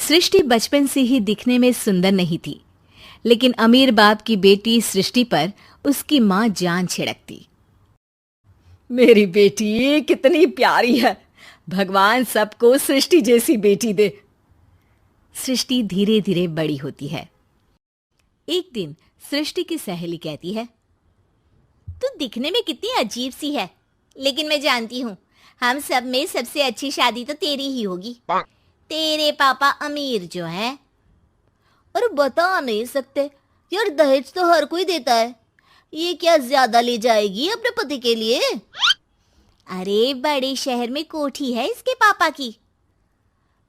सृष्टि बचपन से ही दिखने में सुंदर नहीं थी, लेकिन अमीर बाप की बेटी सृष्टि पर उसकी माँ जान छिड़कती। मेरी बेटी कितनी प्यारी है, भगवान सबको सृष्टि जैसी बेटी दे। सृष्टि धीरे धीरे बड़ी होती है। एक दिन सृष्टि की सहेली कहती है, तू दिखने में कितनी अजीब सी है, लेकिन मैं जानती हूँ हम सब में सबसे अच्छी शादी तो तेरी ही होगी। तेरे पापा अमीर जो है। और बता नहीं सकते यार, दहेज तो हर कोई देता है, ये क्या ज्यादा ले जाएगी अपने पति के लिए? अरे बड़े शहर में कोठी है इसके पापा की।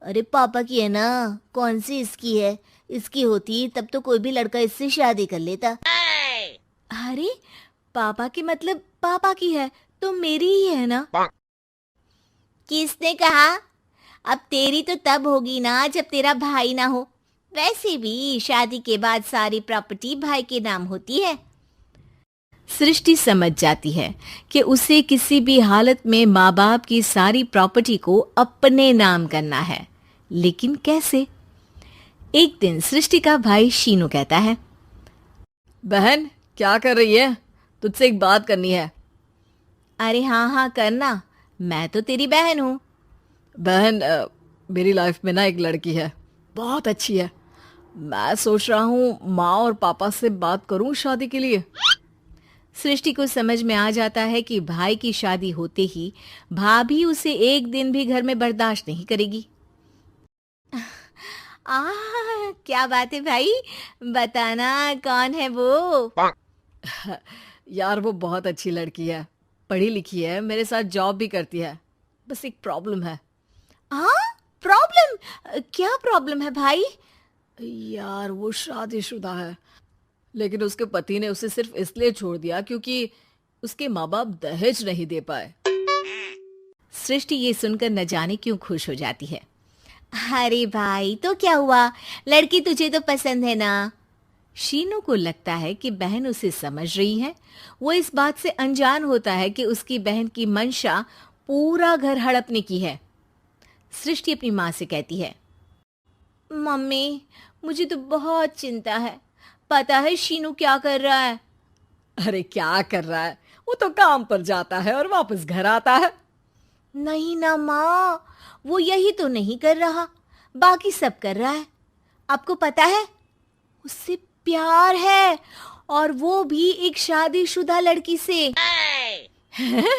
अरे पापा की है ना, कौन सी इसकी है? इसकी होती तब तो कोई भी लड़का इससे शादी कर लेता। अरे पापा की मतलब पापा की है तो मेरी ही है ना? किसने कहा? अब तेरी तो तब होगी ना जब तेरा भाई ना हो। वैसे भी शादी के बाद सारी प्रॉपर्टी भाई के नाम होती है। सृष्टि समझ जाती है कि उसे किसी भी हालत में माँ बाप की सारी प्रॉपर्टी को अपने नाम करना है, लेकिन कैसे? एक दिन सृष्टि का भाई शीनू कहता है, बहन क्या कर रही है? तुझसे एक बात करनी है। अरे हाँ हाँ करना, मैं तो तेरी बहन हूँ। बहन मेरी लाइफ में ना एक लड़की है, बहुत अच्छी है। मैं सोच रहा हूँ माँ और पापा से बात करूँ शादी के लिए। सृष्टि को समझ में आ जाता है कि भाई की शादी होते ही भाभी उसे एक दिन भी घर में बर्दाश्त नहीं करेगी। क्या बात है भाई, बताना कौन है वो? यार वो बहुत अच्छी लड़की है, पढ़ी लिखी है, मेरे साथ जॉब भी करती है। बस एक प्रॉब्लम है। प्रॉब्लम? क्या प्रॉब्लम है भाई? यार वो शादीशुदा है, लेकिन उसके पति ने उसे सिर्फ इसलिए छोड़ दिया क्योंकि उसके माँ बाप दहेज नहीं दे पाए। सृष्टि ये सुनकर न जाने क्यों खुश हो जाती है। अरे भाई तो क्या हुआ, लड़की तुझे तो पसंद है ना? शीनू को लगता है कि बहन उसे समझ रही है। वो इस बात से अनजान होता है कि उसकी बहन की मंशा पूरा घर हड़पने की है। सृष्टि अपनी माँ से कहती है, मम्मी मुझे तो बहुत चिंता है। पता है शीनू क्या कर रहा है? अरे क्या कर रहा है? वो तो काम पर जाता है और वापस घर आता है। नहीं ना माँ, वो यही तो नहीं कर रहा, बाकी सब कर रहा है। आपको पता है उससे प्यार है, और वो भी एक शादीशुदा लड़की से। हैं?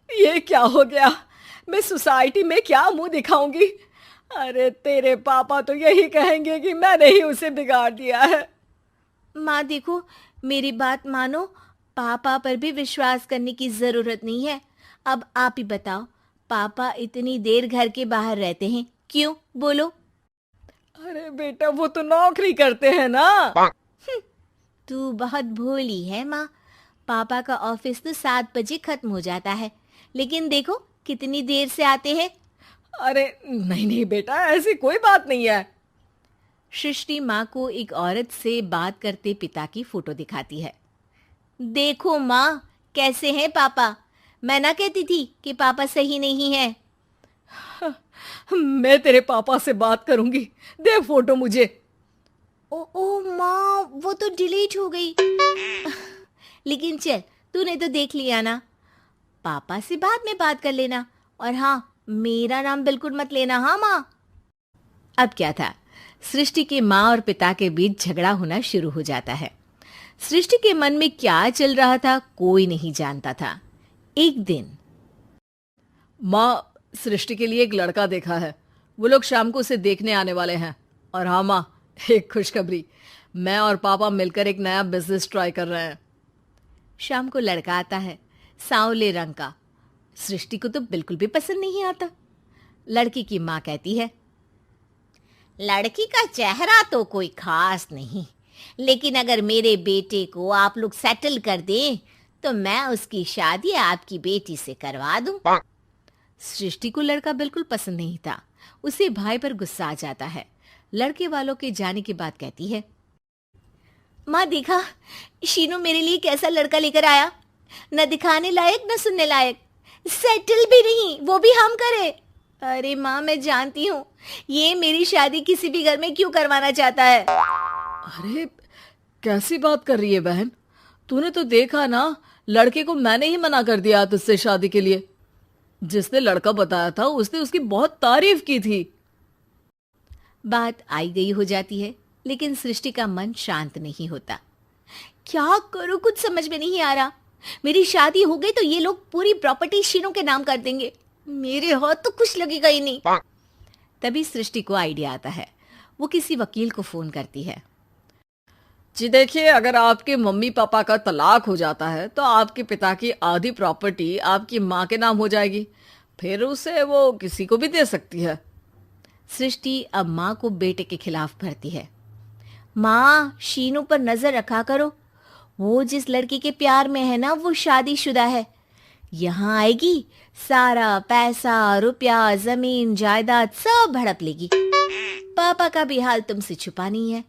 ये क्या हो गया? मैं सोसाइटी में क्या मुंह दिखाऊंगी? अरे तेरे पापा तो यही कहेंगे कि मैंने ही उसे बिगाड़ दिया है। माँ देखो, मेरी बात मानो, पापा पर भी विश्वास करने की जरूरत नहीं है। अब आप ही बताओ, पापा इतनी देर घर के बाहर रहते हैं क्यों? बोलो। अरे बेटा वो तो नौकरी करते हैं ना। तू बहुत भोली है माँ। पापा का ऑफिस तो 7 बजे खत्म हो जाता है, लेकिन देखो कितनी देर से आते हैं। अरे नहीं नहीं बेटा, ऐसी कोई बात नहीं है। सृष्टि माँ को एक औरत से बात करते पिता की फोटो दिखाती है। देखो माँ, कैसे हैं पापा? मैं ना कहती थी कि पापा सही नहीं है। मैं तेरे पापा से बात करूंगी, दे फोटो मुझे। ओ माँ, वो तो डिलीट हो गई। लेकिन चल, तूने तो देख लिया ना। पापा से बाद में बात कर लेना, और हाँ, मेरा नाम बिल्कुल मत लेना। हाँ माँ। अब क्या था, सृष्टि के माँ और पिता के बीच झगड़ा होना शुरू हो जाता है। सृष्टि के मन में क्या चल रहा था कोई नहीं जानता था। एक दिन, माँ सृष्टि के लिए एक लड़का देखा है, वो लोग शाम को उसे देखने आने वाले हैं। और हाँ माँ, एक खुशखबरी, मैं और पापा मिलकर एक नया बिजनेस ट्राई कर रहे हैं। शाम को लड़का आता है, सांवले रंग का। सृष्टि को तो बिल्कुल भी पसंद नहीं आता। लड़की की माँ कहती है, लड़की का चेहरा तो कोई खास नहीं, लेकिन अगर मेरे बेटे को आप लोग सेटल कर दें तो मैं उसकी शादी आपकी बेटी से करवा दूं। सृष्टि को लड़का बिल्कुल पसंद नहीं था। उसे भाई पर गुस्सा आ जाता है। लड़के वालों के जाने के बाद कहती है, माँ देखा, शीनू मेरे लिए कैसा लड़का लेकर आया, न दिखाने लायक न सुनने लायक, सेटल भी नहीं, वो भी हम करे। अरे माँ, मैं जानती हूँ ये मेरी शादी किसी भी घर में क्यों करवाना चाहता है। अरे कैसी बात कर रही है बहन? तूने तो देखा ना, लड़के को मैंने ही मना कर दिया तुझसे शादी के लिए। जिसने लड़का बताया था उसने उसकी बहुत तारीफ की थी। बात आई गई हो जाती है, लेकिन सृष्टि का मन शांत नहीं होता। क्या करूं, कुछ समझ में नहीं आ रहा। मेरी शादी हो गई तो ये लोग पूरी प्रॉपर्टी शीनू के नाम कर देंगे, मेरे हाथ तो कुछ लगेगा ही नहीं। तभी सृष्टि को आइडिया आता है। वो किसी वकील को फोन करती है। जी देखिए, अगर आपके मम्मी पापा का तलाक हो जाता है तो आपके पिता की आधी प्रॉपर्टी आपकी माँ के नाम हो जाएगी, फिर उसे वो किसी को भी दे सकती है। सृष्टि अब माँ को बेटे के खिलाफ भरती है। माँ, शीनू पर नजर रखा करो, वो जिस लड़की के प्यार में है ना वो शादीशुदा है। यहाँ आएगी, सारा पैसा रुपया जमीन जायदाद सब हड़प लेगी। पापा का भी हाल तुमसे छुपा नहीं है।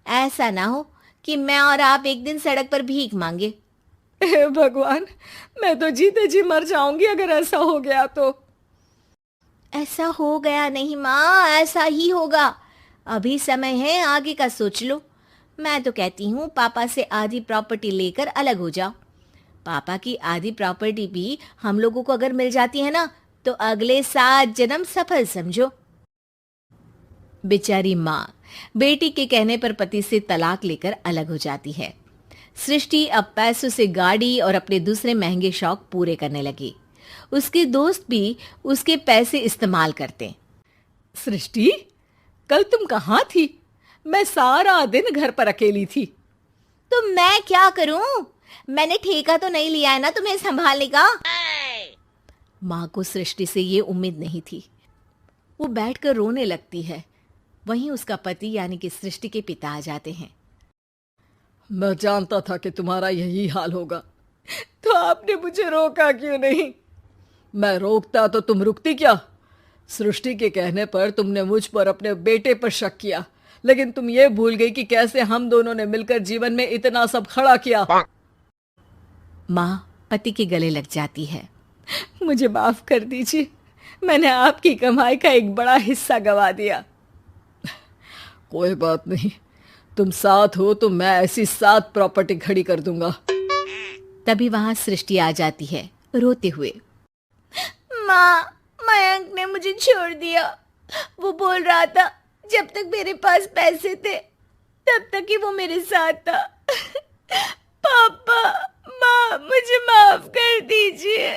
ऐसा ना हो कि मैं और आप एक दिन सड़क पर भीख मांगे। हे भगवान, मैं तो जीते जी मर जाऊंगी अगर ऐसा हो गया तो। ऐसा हो गया नहीं माँ, ऐसा ही होगा। अभी समय है, आगे का सोच लो। मैं तो कहती हूँ पापा से आधी प्रॉपर्टी लेकर अलग हो जाओ। पापा की आधी प्रॉपर्टी भी हम लोगों को अगर मिल जाती है ना तो अगले 7 जन्म सफल समझो। बेचारी माँ बेटी के कहने पर पति से तलाक लेकर अलग हो जाती है। सृष्टि अब पैसों से गाड़ी और अपने दूसरे महंगे शौक पूरे करने लगी। उसके दोस्त भी उसके पैसे इस्तेमाल करते। सृष्टि, कल तुम कहाँ थी? मैं सारा दिन घर पर अकेली थी। तो मैं क्या करूं? मैंने ठेका तो नहीं लिया है ना तुम्हें संभालने का। माँ को सृष्टि से ये उम्मीद नहीं थी। वो बैठकर रोने लगती है। वहीं उसका पति यानी कि सृष्टि के पिता आ जाते हैं। मैं जानता था कि तुम्हारा यही हाल होगा, तो आपने मुझे रोका क्यों नहीं? मैं रोकता तो तुम रुकती क्या? सृष्टि के कहने पर तुमने मुझ पर अपने बेटे पर शक किया, लेकिन तुम ये भूल गई कि कैसे हम दोनों ने मिलकर जीवन में इतना सब खड़ा किया। माँ पति के गले लग जाती है। मुझे माफ कर दीजिए, मैंने आपकी कमाई का एक बड़ा हिस्सा गवा दिया। कोई बात नहीं, तुम साथ हो तो मैं ऐसी 7 प्रॉपर्टी खड़ी कर दूंगा। तभी वहां सृष्टि आ जाती है रोते हुए। माँ, मयंक ने मुझे छोड़ दिया। वो बोल रहा था जब तक मेरे पास पैसे थे तब तक ही वो मेरे साथ था। पापा, माँ, मुझे माफ कर दीजिए।